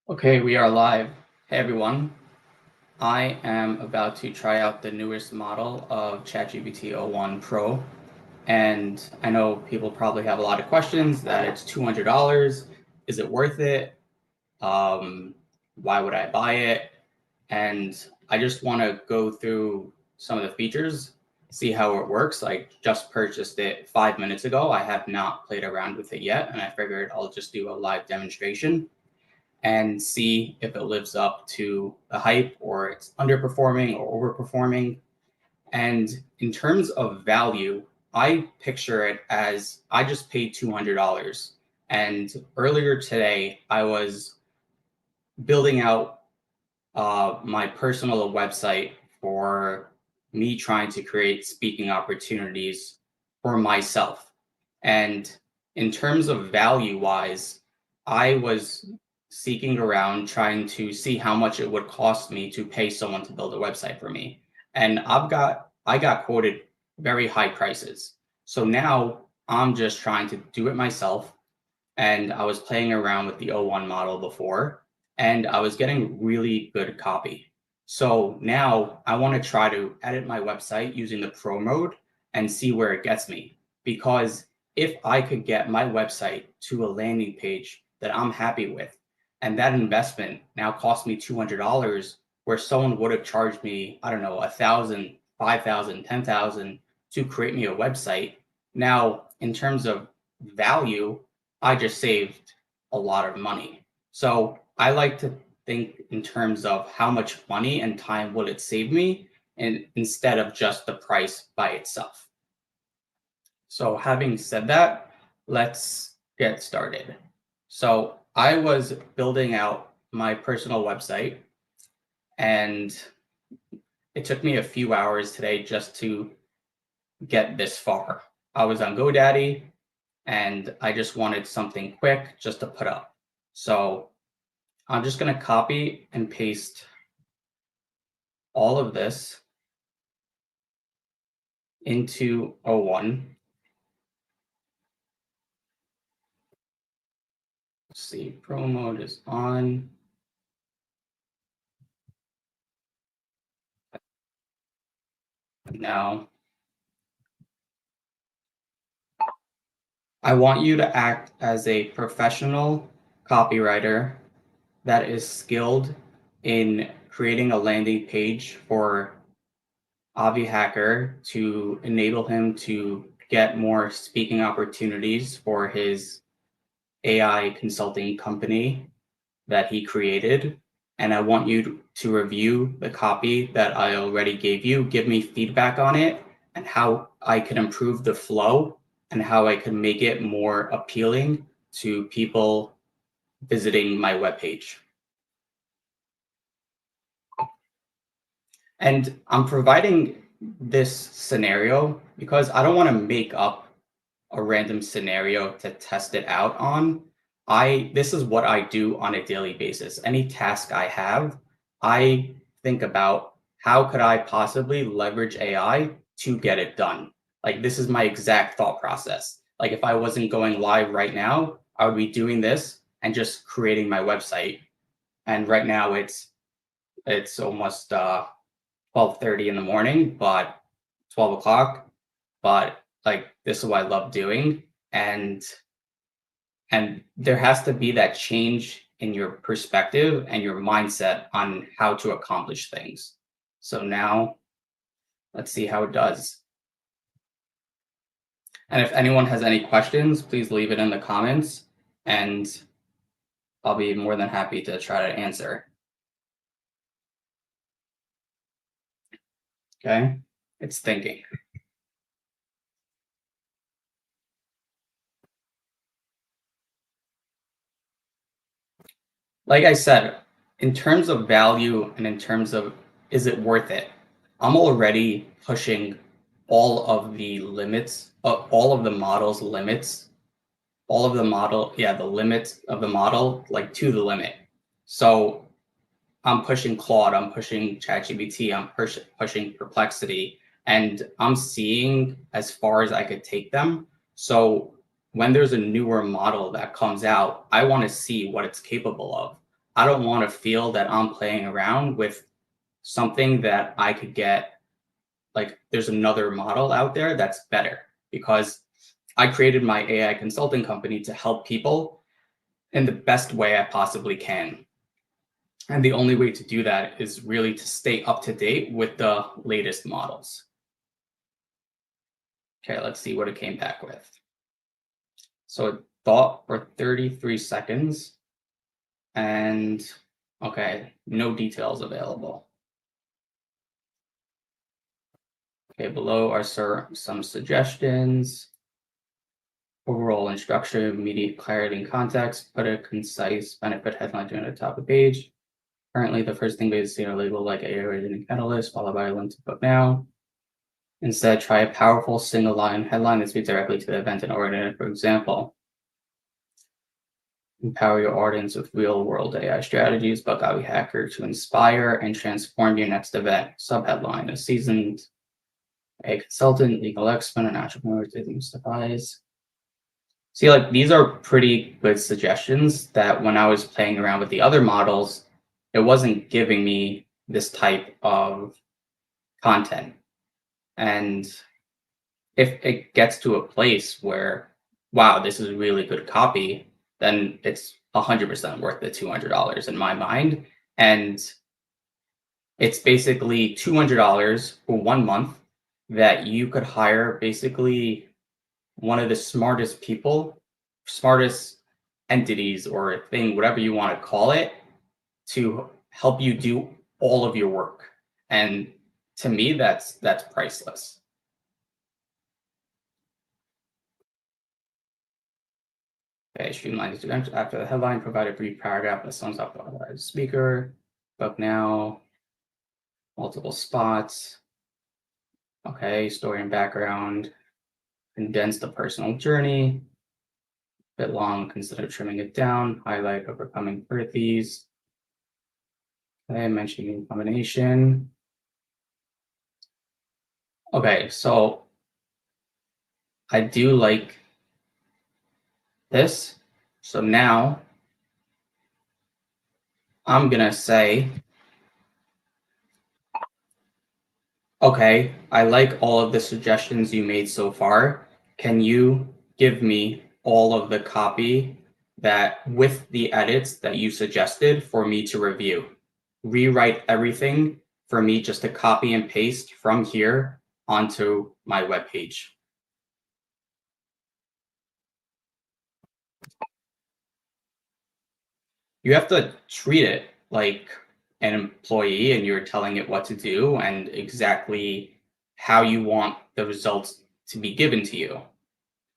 Okay, we are live. Hey everyone, I am about to try out the newest model of ChatGPT O1 Pro, and I know people probably have a lot of questions that it's $200. Is it worth it? Why would I buy it? And I just want to go through some of the features, see how it works. I just purchased it 5 minutes ago. I have not played around with it yet, and I figured I'll just do a live demonstration and see if it lives up to the hype or it's underperforming or overperforming. And in terms of value, I picture it as I just paid $200. And earlier today, I was building out my personal website for me trying to create speaking opportunities for myself. And in terms of value wise, I was seeking around trying to see how much it would cost me to pay someone to build a website for me. And I got quoted very high prices. So now I'm just trying to do it myself, and I was playing around with the O1 model before, and I was getting really good copy. So now I want to try to edit my website using the Pro mode and see where it gets me. Because if I could get my website to a landing page that I'm happy with, and that investment now cost me $200, where someone would have charged me, I don't know, 1,000, 5,000, 10,000 to create me a website. Now, in terms of value, I just saved a lot of money. So I like to think in terms of how much money and time will it save me, and instead of just the price by itself. So having said that, let's get started. So I was building out my personal website, and it took me a few hours today just to get this far. I was on GoDaddy, and I just wanted something quick just to put up. So I'm just going to copy and paste all of this into O1. Let's see, Pro mode is on. Now, I want you to act as a professional copywriter that is skilled in creating a landing page for Avi Hacker to enable him to get more speaking opportunities for his AI consulting company that he created. And I want you to review the copy that I already gave you, give me feedback on it and how I could improve the flow and how I could make it more appealing to people visiting my webpage. And I'm providing this scenario because I don't want to make up a random scenario to test it out on. This is what I do on a daily basis. Any task I have, I think about how could I possibly leverage AI to get it done. Like, this is my exact thought process. Like, if I wasn't going live right now, I would be doing this and just creating my website. And right now it's almost 12:30 in the morning, but 12 o'clock. But like, this is what I love doing. And there has to be that change in your perspective and your mindset on how to accomplish things. So now let's see how it does. And if anyone has any questions, please leave it in the comments and I'll be more than happy to try to answer. Okay, it's thinking. Like I said, in terms of value and in terms of is it worth it, I'm already pushing all of the limits, all of the model's limits, all of the model, yeah, the limits of the model, like to the limit. So I'm pushing Claude, I'm pushing ChatGPT, I'm pushing Perplexity, and I'm seeing as far as I could take them. So when there's a newer model that comes out, I want to see what it's capable of. I don't want to feel that I'm playing around with something that I could get, like there's another model out there that's better, because I created my AI consulting company to help people in the best way I possibly can. And the only way to do that is really to stay up to date with the latest models. Okay, let's see what it came back with. So it thought for 33 seconds, and okay, no details available. Okay, below are some suggestions. Overall instruction, immediate clarity and context, put a concise benefit headline during the top of the page. Currently, the first thing they see are labeled like a origin catalyst, followed by a link to book now. Instead, try a powerful single line headline that speaks directly to the event and origin. For example, empower your audience with real world AI strategies, Buckeye Hacker to inspire and transform your next event. Subheadline, a seasoned a consultant, legal expert, and entrepreneur demystifies. See, like these are pretty good suggestions that when I was playing around with the other models, it wasn't giving me this type of content. And if it gets to a place where, wow, this is really good copy, then it's 100% worth the $200 in my mind. And it's basically $200 for 1 month that you could hire basically one of the smartest people, smartest entities or thing, whatever you want to call it, to help you do all of your work. And to me, that's priceless. Okay, streamline the after the headline, provide a brief paragraph that sums up the speaker, book now, multiple spots. Okay, story and background, condense the personal journey, bit long, consider trimming it down, highlight overcoming birthies. Okay, mentioning combination. Okay, so I do like this. So now I'm gonna say, okay, I like all of the suggestions you made so far. Can you give me all of the copy that with the edits that you suggested for me to review? Rewrite everything for me just to copy and paste from here onto my webpage. You have to treat it like an employee and you're telling it what to do and exactly how you want the results to be given to you.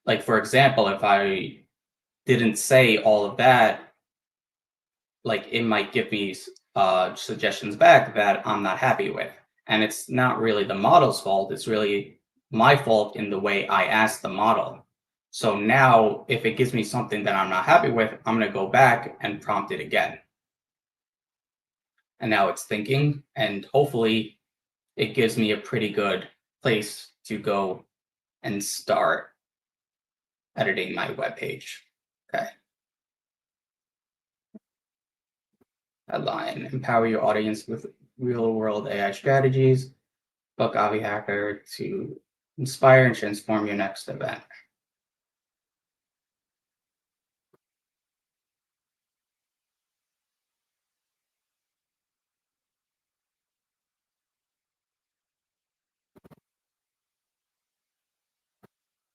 Like, for example, if I didn't say all of that, like it might give me suggestions back that I'm not happy with. And it's not really the model's fault, it's really my fault in the way I asked the model. So now, if it gives me something that I'm not happy with, I'm going to go back and prompt it again. And now it's thinking, and hopefully it gives me a pretty good place to go and start editing my web page. Okay. Headline, empower your audience with real world AI strategies. Book Avi Hacker to inspire and transform your next event.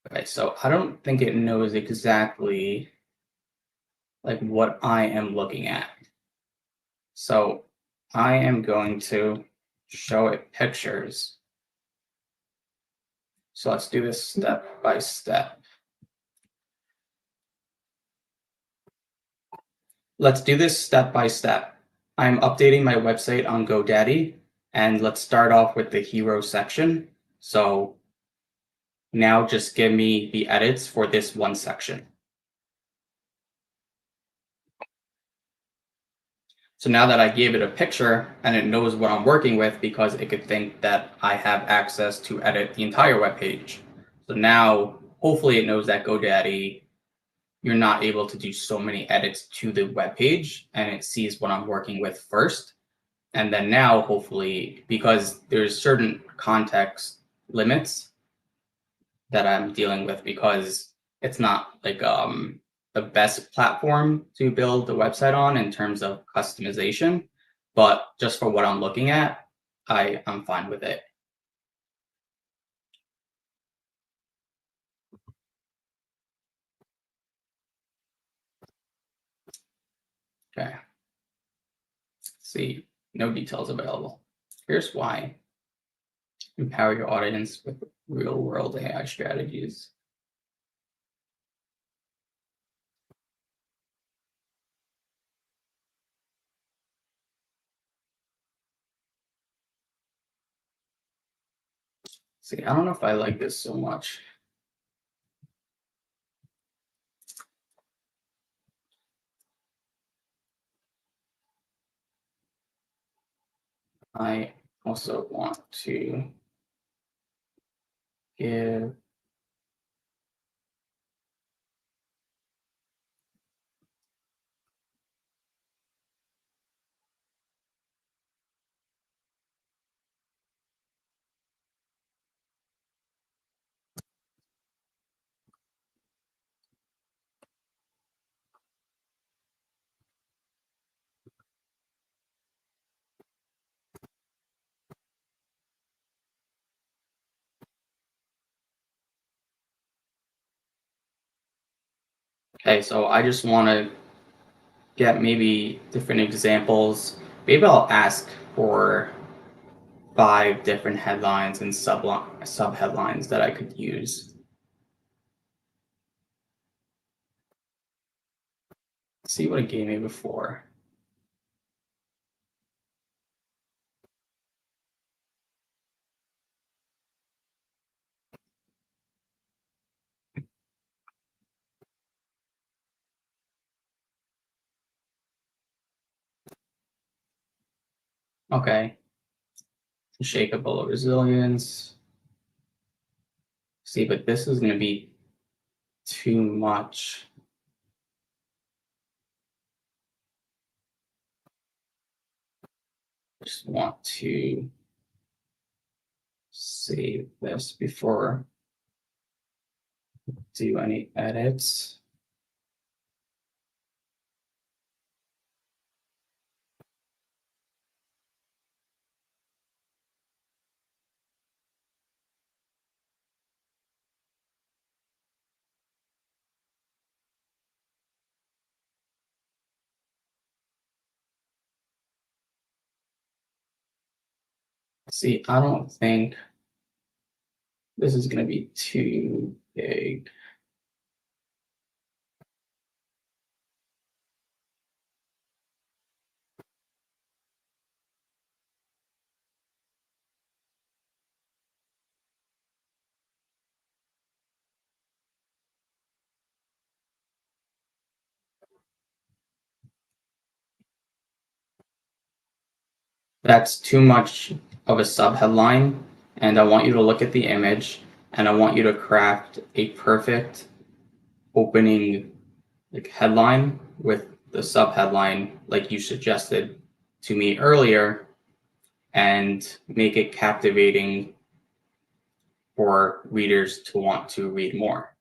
Okay, so I don't think it knows exactly like what I am looking at. So I am going to show it pictures. So let's do this step by step. Let's do this step by step. I'm updating my website on GoDaddy, and let's start off with the hero section. So now just give me the edits for this one section. So now that I gave it a picture and it knows what I'm working with, because it could think that I have access to edit the entire web page. So now hopefully it knows that GoDaddy you're not able to do so many edits to the web page, and it sees what I'm working with first. And then now, hopefully, because there's certain context limits that I'm dealing with, because it's not like the best platform to build a website on in terms of customization, but just for what I'm looking at, I'm fine with it. Okay. Let's see, no details available. Here's why. Empower your audience with real world AI strategies. See, I don't know if I like this so much. I also want to give okay, so I just want to get maybe different examples. Maybe I'll ask for 5 different headlines and sub headlines that I could use. Let's see what it gave me before. Okay, unshakable resilience. See, but this is going to be too much. Just want to save this before do any edits. See, I don't think this is going to be too big. That's too much of a subheadline, and I want you to look at the image, and I want you to craft a perfect opening like headline with the subheadline like you suggested to me earlier, and make it captivating for readers to want to read more.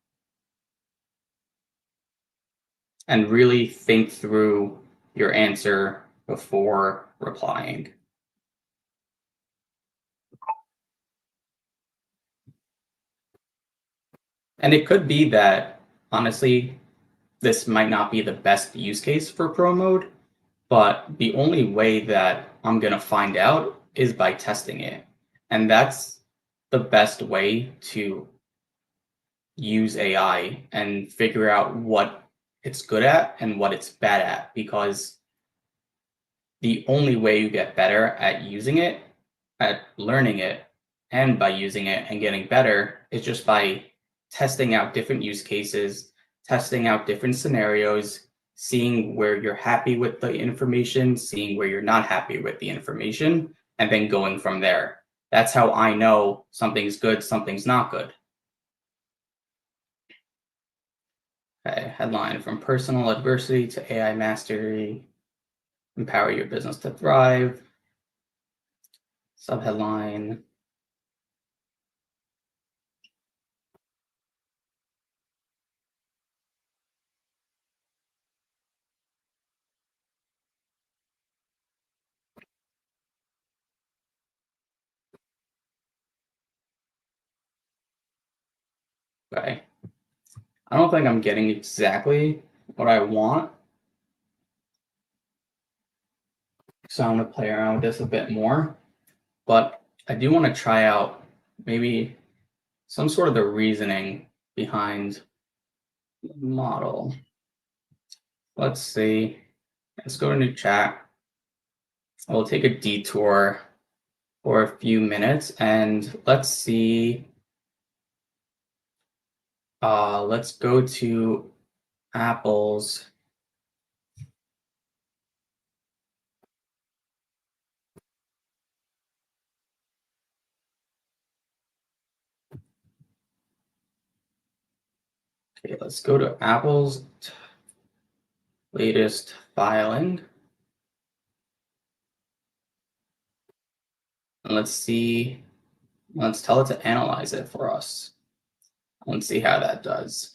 And really think through your answer before replying. And it could be that, honestly, this might not be the best use case for Pro mode, but the only way that I'm going to find out is by testing it. And that's the best way to use AI and figure out what it's good at and what it's bad at, because the only way you get better at using it, at learning it, and by using it and getting better is just by testing out different use cases, testing out different scenarios, seeing where you're happy with the information, seeing where you're not happy with the information, and then going from there. That's how I know something's good, something's not good. Okay, headline: From personal adversity to AI mastery, empower your business to thrive. Subheadline: Okay, I don't think I'm getting exactly what I want, so I'm gonna play around with this a bit more. But I do want to try out maybe some sort of the reasoning behind the model. Let's see. Let's go to new chat. We'll take a detour for a few minutes and let's see. Let's go to Apple's. Okay, let's go to Apple's latest filing. And let's see. Let's tell it to analyze it for us. Let's see how that does.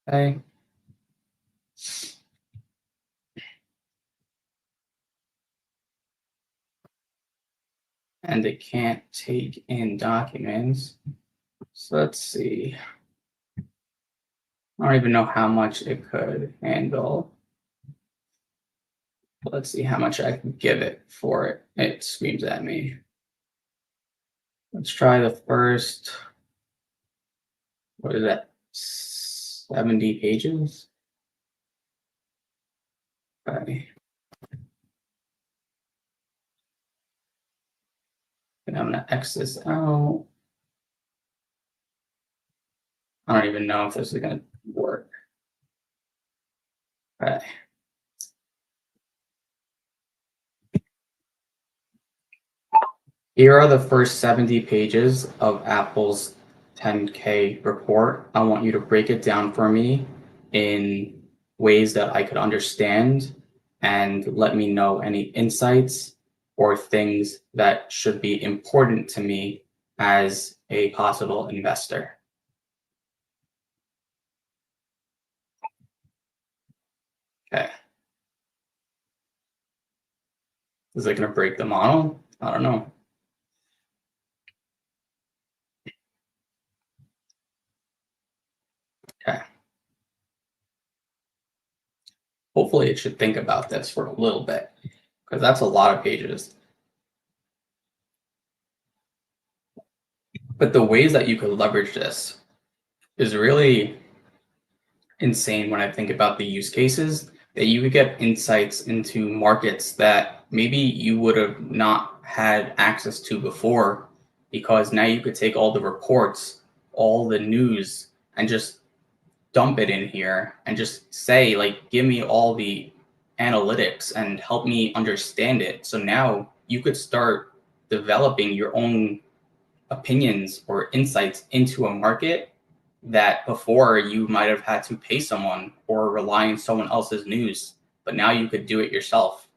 Okay. And it can't take in documents. So let's see. I don't even know how much it could handle. Let's see how much I can give it for it. It screams at me. Let's try the first, what is that, 70 pages? Okay. And I'm gonna X this out. I don't even know if this is gonna work. Okay. Here are the first 70 pages of Apple's 10K report. I want you to break it down for me in ways that I could understand and let me know any insights or things that should be important to me as a possible investor. Okay. Is it going to break the model? I don't know. Okay. Hopefully it should think about this for a little bit because that's a lot of pages. But the ways that you could leverage this is really insane when I think about the use cases that you could get insights into markets that maybe you would have not had access to before because now you could take all the reports, all the news, and just dump it in here and just say, like, give me all the analytics and help me understand it. So now you could start developing your own opinions or insights into a market that before you might have had to pay someone or rely on someone else's news, but now you could do it yourself.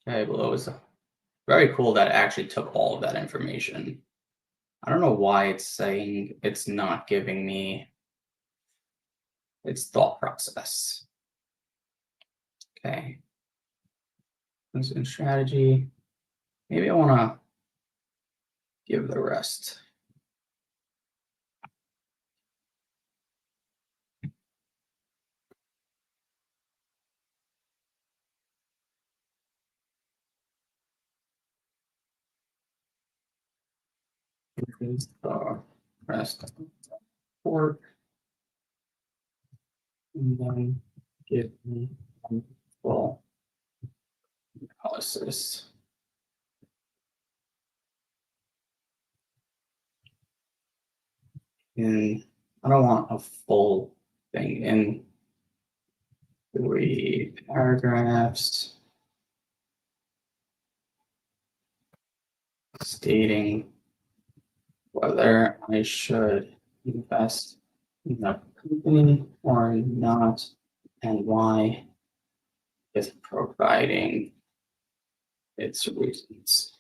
Okay, well, it was very cool that it actually took all of that information. I don't know why it's saying it's not giving me its thought process. Okay. In strategy. Maybe I want to give the rest. Increase the rest of the report. And then give me full analysis. And I don't want a full thing in 3 paragraphs stating whether I should invest in the company or not, and why, with providing its reasons.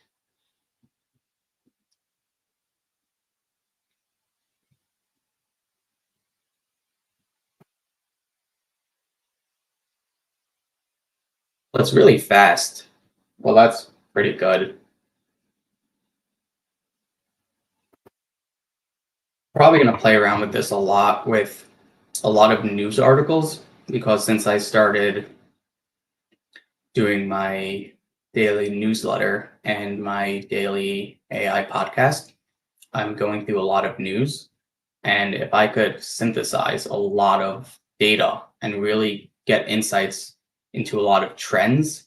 Well, it's really fast. Well, that's pretty good. Probably going to play around with this a lot with a lot of news articles because since I started doing my daily newsletter and my daily AI podcast, I'm going through a lot of news. And if I could synthesize a lot of data and really get insights into a lot of trends,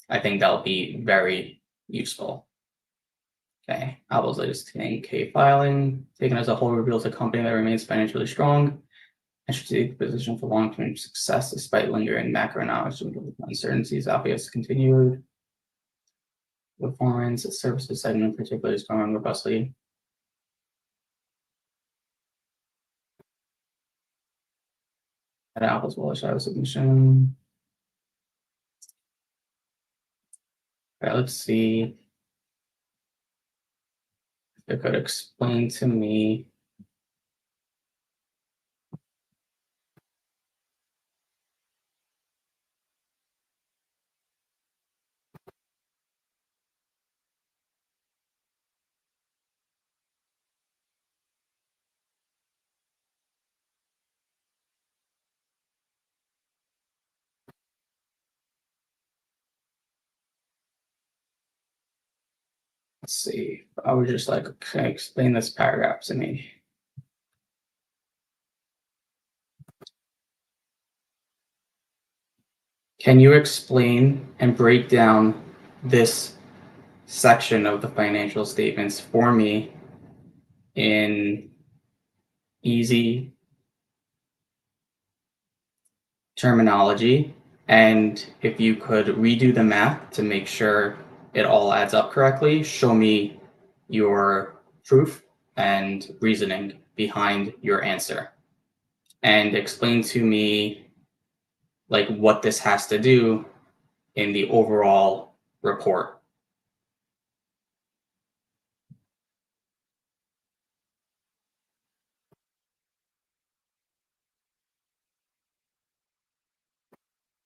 I think that'll be very useful. Okay, Apple's latest 10K filing, taken as a whole, reveals a company that remains financially strong and strategic position for long-term success despite lingering macroeconomic uncertainties. Obvious continued performance, the services segment particularly is growing robustly. At Apple's bullish out submission. Okay, let's see if it could explain to me. Let's see. I was just like, okay, explain this paragraph to me. Can you explain and break down this section of the financial statements for me in easy terminology? And if you could redo the math to make sure it all adds up correctly, show me your proof and reasoning behind your answer. And explain to me like what this has to do in the overall report.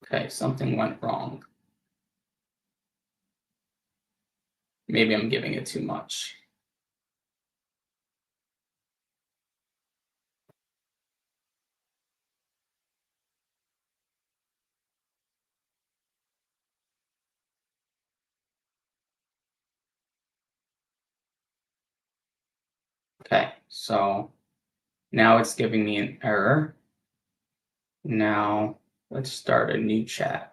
Okay, something went wrong. Maybe I'm giving it too much. Okay, so now it's giving me an error. Now let's start a new chat.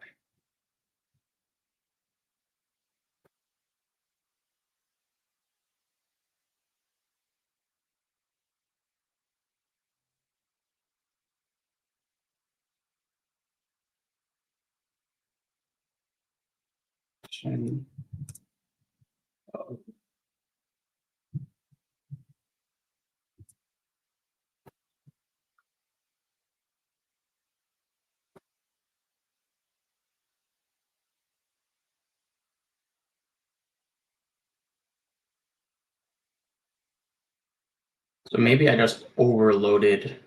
So maybe I just overloaded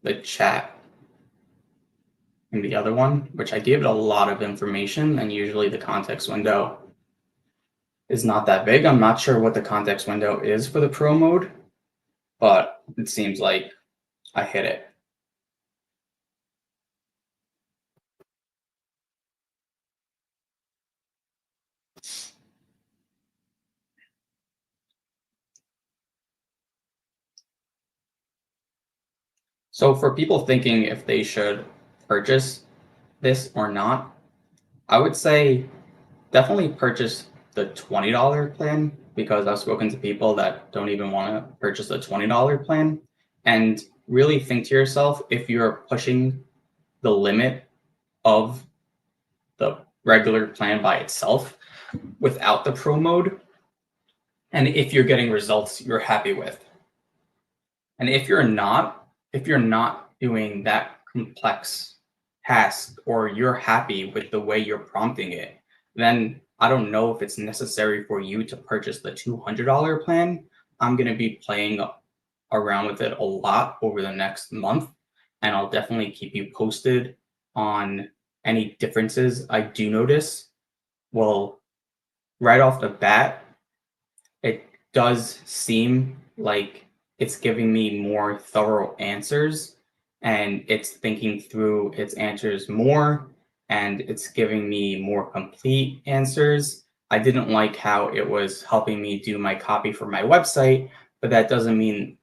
the chat in the other one, which I gave it a lot of information, and usually the context window is not that big. I'm not sure what the context window is for the Pro mode, but it seems like I hit it. So for people thinking if they should purchase this or not, I would say definitely purchase the $20 plan because I've spoken to people that don't even want to purchase the $20 plan, and really think to yourself if you're pushing the limit of the regular plan by itself without the Pro mode, and if you're getting results you're happy with. And if you're not doing that complex task or you're happy with the way you're prompting it, then I don't know if it's necessary for you to purchase the $200 plan. I'm going to be playing around with it a lot over the next month, and I'll definitely keep you posted on any differences I do notice. Well, right off the bat, it does seem like it's giving me more thorough answers and it's thinking through its answers more and it's giving me more complete answers. I didn't like how it was helping me do my copy for my website, but that doesn't mean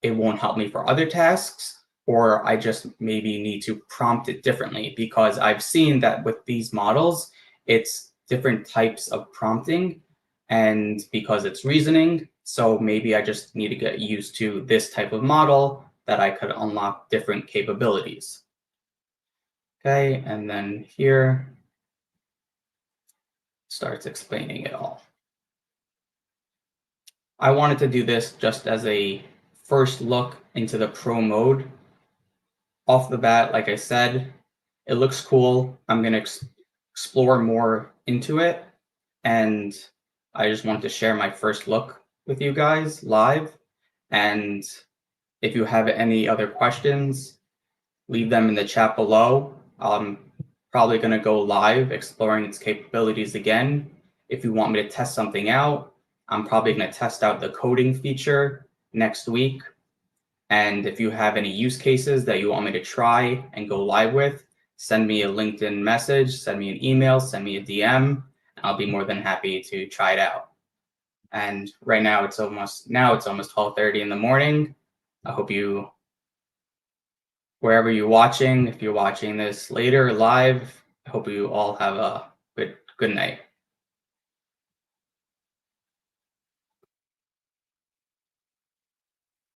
it won't help me for other tasks, or I just maybe need to prompt it differently because I've seen that with these models, it's different types of prompting and because it's reasoning. So maybe I just need to get used to this type of model that I could unlock different capabilities. Okay, and then here starts explaining it all. I wanted to do this just as a first look into the pro mode. Off the bat, like I said, it looks cool. I'm going to explore more into it. And I just want to share my first look with you guys live. And if you have any other questions, leave them in the chat below. I'm probably going to go live exploring its capabilities again. If you want me to test something out, I'm probably going to test out the coding feature next week. And if you have any use cases that you want me to try and go live with, send me a LinkedIn message, send me an email, send me a DM. I'll be more than happy to try it out. And right now it's almost 12:30 in the morning. I hope you, wherever you're watching, if you're watching this later live, I hope you all have a good night.